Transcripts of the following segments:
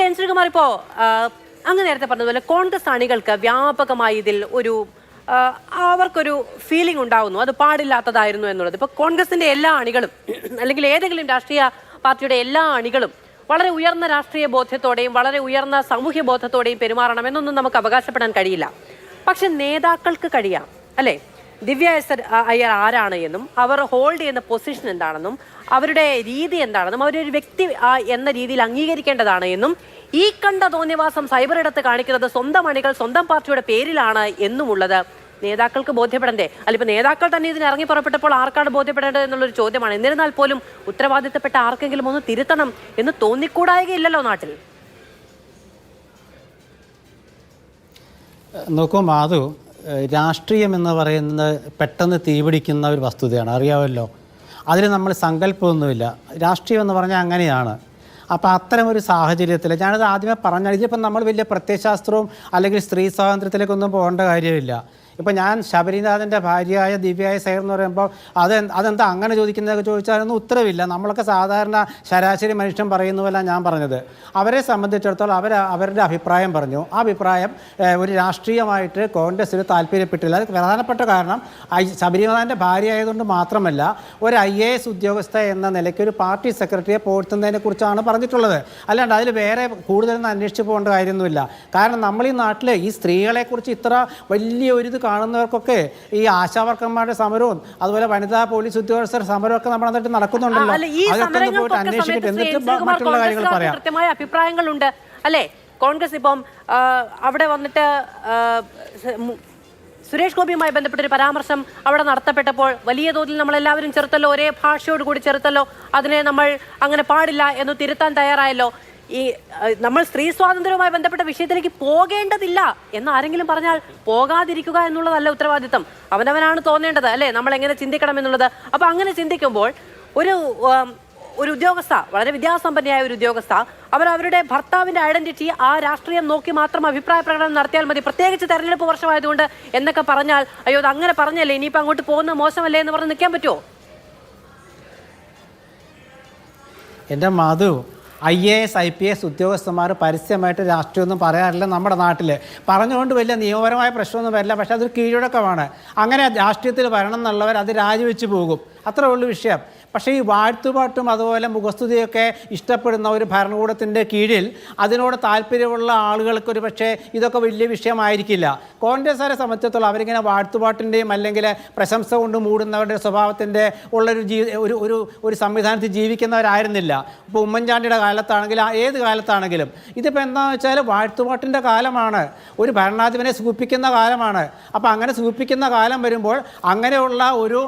N Sreekumar, ഇപ്പോൾ അങ്ങ് നേരത്തെ പറഞ്ഞതുപോലെ കോൺഗ്രസ് അണികൾക്ക് വ്യാപകമായി ഇതിൽ ഒരു അവർക്കൊരു ഫീലിംഗ് ഉണ്ടാവുന്നു, അത് പാടില്ലാത്തതായിരുന്നു എന്നുള്ളത്. ഇപ്പോൾ കോൺഗ്രസിന്റെ എല്ലാ അണികളും അല്ലെങ്കിൽ ഏതെങ്കിലും രാഷ്ട്രീയ പാർട്ടിയുടെ എല്ലാ അണികളും വളരെ ഉയർന്ന രാഷ്ട്രീയ ബോധ്യത്തോടെയും വളരെ ഉയർന്ന സാമൂഹ്യ ബോധത്തോടെയും പെരുമാറണമെന്നൊന്നും നമുക്ക് അവകാശപ്പെടാൻ കഴിയില്ല. പക്ഷെ നേതാക്കൾക്ക് കഴിയാം, അല്ലേ? ദിവ്യ എസ് അയ്യർ ആരാണ് എന്നും അവർ ഹോൾഡ് ചെയ്യുന്ന പൊസിഷൻ എന്താണെന്നും അവരുടെ രീതി എന്താണെന്നും അവരൊരു വ്യക്തി എന്ന രീതിയിൽ അംഗീകരിക്കേണ്ടതാണ് എന്നും ഈ കണ്ട തോന്നിയവാസം സൈബർ ഇടത്ത് കാണിക്കുന്നത് സ്വന്തം അണികൾ സ്വന്തം പാർട്ടിയുടെ പേരിലാണ് എന്നുമുള്ളത് നേതാക്കൾക്ക് ബോധ്യപ്പെടണ്ടേ? അല്ലിപ്പോൾ നേതാക്കൾ തന്നെ ഇതിന് ഇറങ്ങി പുറപ്പെട്ടപ്പോൾ ആർക്കാണ് ബോധ്യപ്പെടേണ്ടത് എന്നുള്ളൊരു ചോദ്യമാണ്. എന്നിരുന്നാൽ പോലും ഉത്തരവാദിത്തപ്പെട്ട ആർക്കെങ്കിലും ഒന്ന് തിരുത്തണം എന്ന് തോന്നിക്കൂടായികയില്ലല്ലോ നാട്ടിൽ. നോക്കൂ മാധു, രാഷ്ട്രീയം എന്ന് പറയുന്നത് പെട്ടെന്ന് തീപിടിക്കുന്ന ഒരു വസ്തുതയാണ്, അറിയാമല്ലോ. അതിൽ നമ്മൾ സങ്കല്പമൊന്നുമില്ല. രാഷ്ട്രീയം എന്ന് പറഞ്ഞാൽ അങ്ങനെയാണ്. അപ്പോൾ അത്തരമൊരു സാഹചര്യത്തിൽ ഞാനത് ആദ്യമേ പറഞ്ഞാൽ ഇതിപ്പോൾ നമ്മൾ വലിയ പ്രത്യയശാസ്ത്രവും അല്ലെങ്കിൽ സ്ത്രീ സ്വാതന്ത്ര്യത്തിലേക്കൊന്നും പോകേണ്ട കാര്യമില്ല. ഇപ്പോൾ ഞാൻ ശബരിനാഥൻ്റെ ഭാര്യയായ ദിവ്യായ സൈർ എന്ന് പറയുമ്പോൾ അതെന്താ അങ്ങനെ ചോദിക്കുന്നതൊക്കെ ചോദിച്ചാലൊന്നും ഉത്തരവില്ല. നമ്മളൊക്കെ സാധാരണ ശരാശരി മനുഷ്യൻ പറയുന്ന പോലെ ഞാൻ പറഞ്ഞത്. അവരെ സംബന്ധിച്ചിടത്തോളം അവരുടെ അഭിപ്രായം പറഞ്ഞു. ആ അഭിപ്രായം ഒരു രാഷ്ട്രീയമായിട്ട് കോൺഗ്രസ്സിൽ താല്പര്യപ്പെട്ടില്ല. അത് പ്രധാനപ്പെട്ട കാരണം ശബരിനാഥൻ്റെ ഭാര്യ ആയതുകൊണ്ട് മാത്രമല്ല, ഒരു IAS ഉദ്യോഗസ്ഥ എന്ന നിലയ്ക്ക് ഒരു പാർട്ടി സെക്രട്ടറിയെ പോഴ്ത്തുന്നതിനെ കുറിച്ചാണ് പറഞ്ഞിട്ടുള്ളത്. അല്ലാണ്ട് അതിൽ വേറെ കൂടുതലൊന്നും അന്വേഷിച്ച് പോകേണ്ട കാര്യമൊന്നുമില്ല. കാരണം നമ്മൾ ഈ നാട്ടിൽ ഈ സ്ത്രീകളെക്കുറിച്ച് ഇത്ര വലിയ ഒരു ഇത് കാണുന്നവർക്കൊക്കെ ഈ ആശാവർക്കന്മാരുടെ സമരവും അതുപോലെ വനിതാ പോലീസ് ഉദ്യോഗസ്ഥരുടെ സമരമൊക്കെ നമ്മുടെ നാട്ടിൽ നടക്കുന്നുണ്ടല്ലോ. അതൊക്കെ പോയിട്ട് അന്വേഷിച്ചിട്ട് എന്നിട്ട് മറ്റുള്ള കാര്യങ്ങൾ പറയാം. കൃത്യമായ അഭിപ്രായങ്ങളുണ്ട്, അല്ലേ? കോൺഗ്രസ് ഇപ്പം അവിടെ വന്നിട്ട് സുരേഷ് ഗോപിയുമായി ബന്ധപ്പെട്ടൊരു പരാമർശം അവിടെ നടത്തപ്പെട്ടപ്പോൾ വലിയ തോതിൽ നമ്മളെല്ലാവരും ചെറുത്തല്ലോ, ഒരേ ഭാഷയോടുകൂടി ചെറുത്തല്ലോ, അതിനെ നമ്മൾ അങ്ങനെ പാടില്ല എന്ന് തിരുത്താൻ തയ്യാറായല്ലോ. ഈ നമ്മൾ സ്ത്രീ സ്വാതന്ത്ര്യവുമായി ബന്ധപ്പെട്ട വിഷയത്തിലേക്ക് പോകേണ്ടതില്ല എന്ന് ആരെങ്കിലും പറഞ്ഞാൽ പോകാതിരിക്കുക എന്നുള്ളതല്ല ഉത്തരവാദിത്തം. അവനവനാണ് തോന്നേണ്ടത്, അല്ലേ? നമ്മൾ എങ്ങനെ ചിന്തിക്കണം എന്നുള്ളത്. അപ്പോൾ അങ്ങനെ ചിന്തിക്കുമ്പോൾ ഒരു ഉദ്യോഗസ്ഥ, വളരെ വിദ്യാസമ്പന്നയായ ഒരു ഉദ്യോഗസ്ഥ, അവരുടെ ഭർത്താവിന്റെ ഐഡന്റിറ്റി ആ രാഷ്ട്രീയം നോക്കി മാത്രം അഭിപ്രായ പ്രകടനം നടത്തിയാൽ മതി, പ്രത്യേകിച്ച് തെരഞ്ഞെടുപ്പ് വർഷമായതുകൊണ്ട് എന്നൊക്കെ പറഞ്ഞാൽ അയ്യോ അത് അങ്ങനെ പറഞ്ഞല്ലേ ഇനിയിപ്പോൾ അങ്ങോട്ട് പോകുന്നത് മോശമല്ലേ എന്ന് പറഞ്ഞ് നിൽക്കാൻ പറ്റുമോ? എൻ്റെ മാധു, IAS IPS ഉദ്യോഗസ്ഥന്മാർ പരസ്യമായിട്ട് രാഷ്ട്രീയമൊന്നും പറയാറില്ല നമ്മുടെ നാട്ടിൽ. പറഞ്ഞുകൊണ്ട് വലിയ നിയമപരമായ പ്രശ്നമൊന്നും വരില്ല. പക്ഷേ അതൊരു കീഴ്വഴക്കമാണ്. അങ്ങനെ രാഷ്ട്രീയത്തിൽ വരണം എന്നുള്ളവർ അത് രാജിവെച്ച് പോകും, അത്രേ ഉള്ളൂ വിഷയം. പക്ഷേ ഈ വാഴ്ത്തുപാട്ടും അതുപോലെ മുഖസ്തുതിയൊക്കെ ഇഷ്ടപ്പെടുന്ന ഒരു ഭരണകൂടത്തിൻ്റെ കീഴിൽ അതിനോട് താല്പര്യമുള്ള ആളുകൾക്കൊരു പക്ഷേ ഇതൊക്കെ വലിയ വിഷയമായിരിക്കില്ല. കോൺഗ്രസ്സുകാരെ സംബന്ധിച്ചിടത്തോളം അവരിങ്ങനെ വാഴ്ത്തുപാട്ടിൻ്റെയും അല്ലെങ്കിൽ പ്രശംസ കൊണ്ട് മൂടുന്നവരുടെ സ്വഭാവത്തിൻ്റെ ഉള്ളൊരു ഒരു സംവിധാനത്തിൽ ജീവിക്കുന്നവരായിരുന്നില്ല. ഇപ്പോൾ ഉമ്മൻചാണ്ടിയുടെ കാലത്താണെങ്കിലും ഏത് കാലത്താണെങ്കിലും ഇതിപ്പോൾ എന്താണെന്ന് വെച്ചാൽ വാഴ്ത്തുപാട്ടിൻ്റെ കാലമാണ്, ഒരു ഭരണാധിപനെ സൂചിപ്പിക്കുന്ന കാലമാണ്. അപ്പോൾ അങ്ങനെ സൂചിപ്പിക്കുന്ന കാലം വരുമ്പോൾ അങ്ങനെയുള്ള ഒരു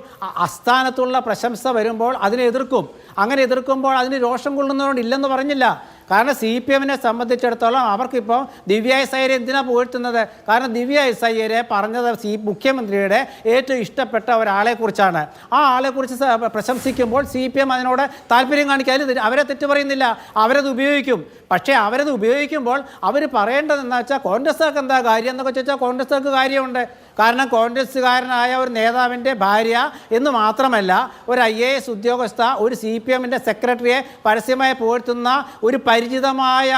അസ്ഥാനത്തുള്ള പ്രശംസ വരുമ്പോൾ അതിനെ എതിർക്കും. അങ്ങനെ എതിർക്കുമ്പോൾ അതിന് രോഷം കൊള്ളുന്നതുകൊണ്ട് ഇല്ലെന്ന് പറഞ്ഞില്ല. കാരണം CPM-നെ സംബന്ധിച്ചിടത്തോളം അവർക്കിപ്പോൾ ദിവ്യ എസ് അയ്യരെ എന്തിനാണ് പുകഴ്ത്തുന്നത്? കാരണം ദിവ്യ എസ് അയ്യരെ പറഞ്ഞത് മുഖ്യമന്ത്രിയുടെ ഏറ്റവും ഇഷ്ടപ്പെട്ട ഒരാളെക്കുറിച്ചാണ്. ആ ആളെക്കുറിച്ച് പ്രശംസിക്കുമ്പോൾ CPM അതിനോട് താല്പര്യം കാണിക്കാൻ അവരെ തെറ്റ് പറയുന്നില്ല, അവരത് ഉപയോഗിക്കും. പക്ഷേ അവരത് ഉപയോഗിക്കുമ്പോൾ അവർ പറയേണ്ടതെന്ന് വെച്ചാൽ കോൺഗ്രസ്സുകാർക്ക് എന്താ കാര്യം എന്നൊക്കെ ചോദിച്ചാൽ കോൺഗ്രസ്സുകാർക്ക് കാര്യമുണ്ട്. കാരണം കോൺഗ്രസ്സുകാരനായ ഒരു നേതാവിൻ്റെ ഭാര്യ എന്ന് മാത്രമല്ല, ഒരു IAS ഉദ്യോഗസ്ഥ ഒരു CPM-ൻ്റെ സെക്രട്ടറിയെ പരസ്യമായി പുകഴ്ത്തുന്ന ഒരു പരിചിതമായ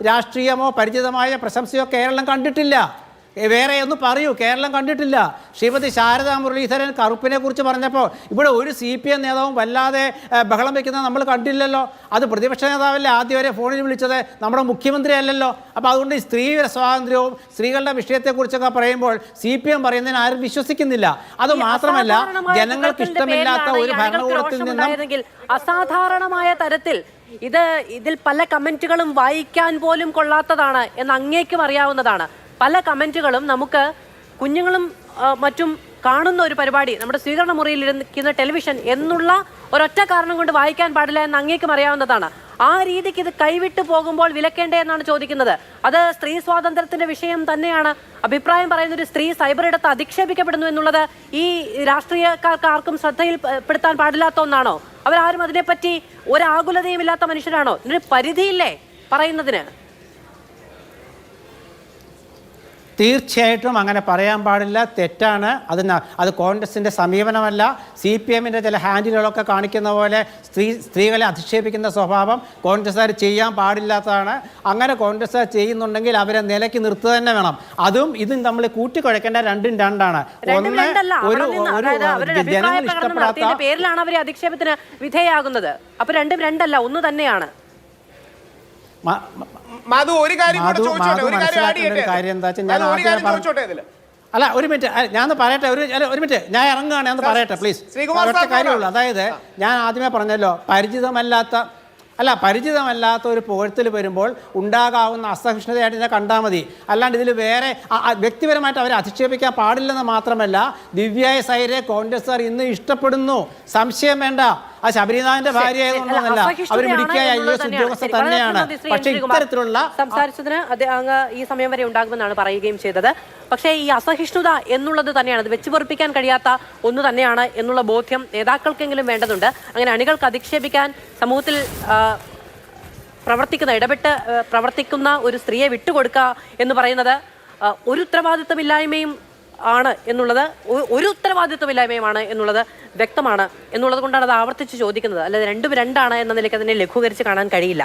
രാഷ്ട്രീയമോ പരിചിതമായ പ്രശംസയോ കേരളം കണ്ടിട്ടില്ല. വേറെ ഒന്ന് പറയൂ, കേരളം കണ്ടിട്ടില്ല. ശ്രീമതി ശാരദാ മുരളീധരൻ കറുപ്പിനെ കുറിച്ച് പറഞ്ഞപ്പോൾ ഇവിടെ ഒരു CPM നേതാവും വല്ലാതെ ബഹളം വയ്ക്കുന്നത് നമ്മൾ കണ്ടില്ലല്ലോ. അത് പ്രതിപക്ഷ നേതാവല്ലേ ആദ്യം വരെ ഫോണിൽ വിളിച്ചത്, നമ്മുടെ മുഖ്യമന്ത്രി അല്ലല്ലോ. അപ്പോൾ അതുകൊണ്ട് ഈ സ്ത്രീ സ്വാതന്ത്ര്യവും സ്ത്രീകളുടെ വിഷയത്തെക്കുറിച്ചൊക്കെ പറയുമ്പോൾ CPM പറയുന്നതിന് ആരും വിശ്വസിക്കുന്നില്ല. അത് മാത്രമല്ല, ജനങ്ങൾക്ക് ഇഷ്ടമില്ലാത്ത ഒരു ഭരണകൂടത്തിൽ നിന്നും അസാധാരണമായ തരത്തിൽ ഇതിൽ പല കമന്റുകളും വായിക്കാൻ പോലും കൊള്ളാത്തതാണ് എന്ന് അങ്ങേക്കും അറിയാവുന്നതാണ്. പല കമന്റുകളും നമുക്ക് കുഞ്ഞുങ്ങളും മറ്റും കാണുന്ന ഒരു പരിപാടി, നമ്മുടെ സ്വീകരണ മുറിയിൽ ഇരിക്കുന്ന ടെലിവിഷൻ എന്നുള്ള ഒരൊറ്റ കാരണം കൊണ്ട് വായിക്കാൻ പാടില്ല എന്ന് അങ്ങേക്കും അറിയാവുന്നതാണ്. ആ രീതിക്ക് ഇത് കൈവിട്ടു പോകുമ്പോൾ വിലക്കേണ്ടേ എന്നാണ് ചോദിക്കുന്നത്. അത് സ്ത്രീ സ്വാതന്ത്ര്യത്തിന്റെ വിഷയം തന്നെയാണ്. അഭിപ്രായം പറയുന്ന ഒരു സ്ത്രീ സൈബർ ഇടത്ത് അധിക്ഷേപിക്കപ്പെടുന്നു എന്നുള്ളത് ഈ രാഷ്ട്രീയക്കാർക്ക് ആർക്കും ശ്രദ്ധയിൽപ്പെടുത്താൻ പാടില്ലാത്ത ഒന്നാണോ? അവരാരും അതിനെപ്പറ്റി ഒരാകുലതയും ഇല്ലാത്ത മനുഷ്യരാണോ? ഇതിന് പരിധിയില്ലേ പറയുന്നതിന്? തീർച്ചയായിട്ടും അങ്ങനെ പറയാൻ പാടില്ല, തെറ്റാണ്. അത് കോൺഗ്രസിൻ്റെ സമീപനമല്ല. CPM-ൻ്റെ ചില ഹാൻഡിലുകളൊക്കെ കാണിക്കുന്ന പോലെ സ്ത്രീകളെ അധിക്ഷേപിക്കുന്ന സ്വഭാവം കോൺഗ്രസ്സുകാർ ചെയ്യാൻ പാടില്ലാത്തതാണ്. അങ്ങനെ കോൺഗ്രസ്സുകാർ ചെയ്യുന്നുണ്ടെങ്കിൽ അവരെ നിലയ്ക്ക് നിർത്തുക തന്നെ വേണം. അതും ഇതും നമ്മൾ കൂട്ടിക്കുഴക്കേണ്ട, രണ്ടും രണ്ടാണ്. ഒന്ന് ജനങ്ങൾ ഇഷ്ടപ്പെടാത്ത പേരിലാണ് അവർ അധിക്ഷേപത്തിന് വിധേയാകുന്നത്. അപ്പൊ രണ്ടും രണ്ടല്ല, ഒന്ന് തന്നെയാണ്. മധു ഒരു കാര്യം കൂടെ ചോദിച്ചോട്ടെ, ഒരു കാര്യം ആഡ് ചെയ്യട്ടെ. കാര്യം എന്താ വെച്ചാൽ ഞാൻ ഒരു കാര്യം ചോദിച്ചോട്ടെ ഇതില്. അല്ല, ഒരു മിനിറ്റ്, ഞാൻ പറയട്ടെ, ഒരു മിനിറ്റ്, ഞാൻ ഇറങ്ങുകയാണ്, ഞാൻ പറയട്ടെ പ്ലീസ്. ഒറ്റ കാര്യമുള്ളൂ. അതായത് ഞാൻ ആദ്യമേ പറഞ്ഞല്ലോ, പരിചിതമല്ലാത്ത ഒരു പുകഴ്ത്തൽ വരുമ്പോൾ ഉണ്ടാകാവുന്ന അസഹിഷ്ണുതയായിട്ട് ഇതിനെ കണ്ടാൽ മതി. അല്ലാണ്ട് ഇതിൽ വേറെ വ്യക്തിപരമായിട്ട് അവരെ അധിക്ഷേപിക്കാൻ പാടില്ലെന്ന് മാത്രമല്ല, ദിവ്യ സൈരെ കോൺഗ്രസ്സുകാർ ഇന്ന് ഇഷ്ടപ്പെടുന്നു, സംശയം വേണ്ട. ആ ശബരിനാഥന്റെ ഭാര്യ ആയതുകൊണ്ടൊന്നല്ല, അവർ മിടുക്കിയ IAS ഉദ്യോഗസ്ഥ തന്നെയാണ്. പക്ഷേ ഇത്തരത്തിലുള്ള സംസാരിച്ചതിന് അങ്ങ് ഈ സമയം വരെ ഉണ്ടാകുമെന്നാണ് പറയുകയും ചെയ്തത്. പക്ഷേ ഈ അസഹിഷ്ണുത എന്നുള്ളത് തന്നെയാണ്, അത് വെച്ച് പൊറിപ്പിക്കാൻ കഴിയാത്ത ഒന്ന് തന്നെയാണ് എന്നുള്ള ബോധ്യം നേതാക്കൾക്കെങ്കിലും വേണ്ടതുണ്ട്. അങ്ങനെ അണികൾക്ക് അധിക്ഷേപിക്കാൻ സമൂഹത്തിൽ ഇടപെട്ട് പ്രവർത്തിക്കുന്ന ഒരു സ്ത്രീയെ വിട്ടുകൊടുക്കുക എന്ന് പറയുന്നത് ഒരു ഉത്തരവാദിത്തമില്ലായ്മയും ആണ് എന്നുള്ളത് വ്യക്തമാണ് എന്നുള്ളത് കൊണ്ടാണ് അത് ആവർത്തിച്ച് ചോദിക്കുന്നത്. അല്ലാതെ രണ്ടും രണ്ടാണ് എന്ന നിലയ്ക്ക് അതിനെ ലഘൂകരിച്ച് കാണാൻ കഴിയില്ല.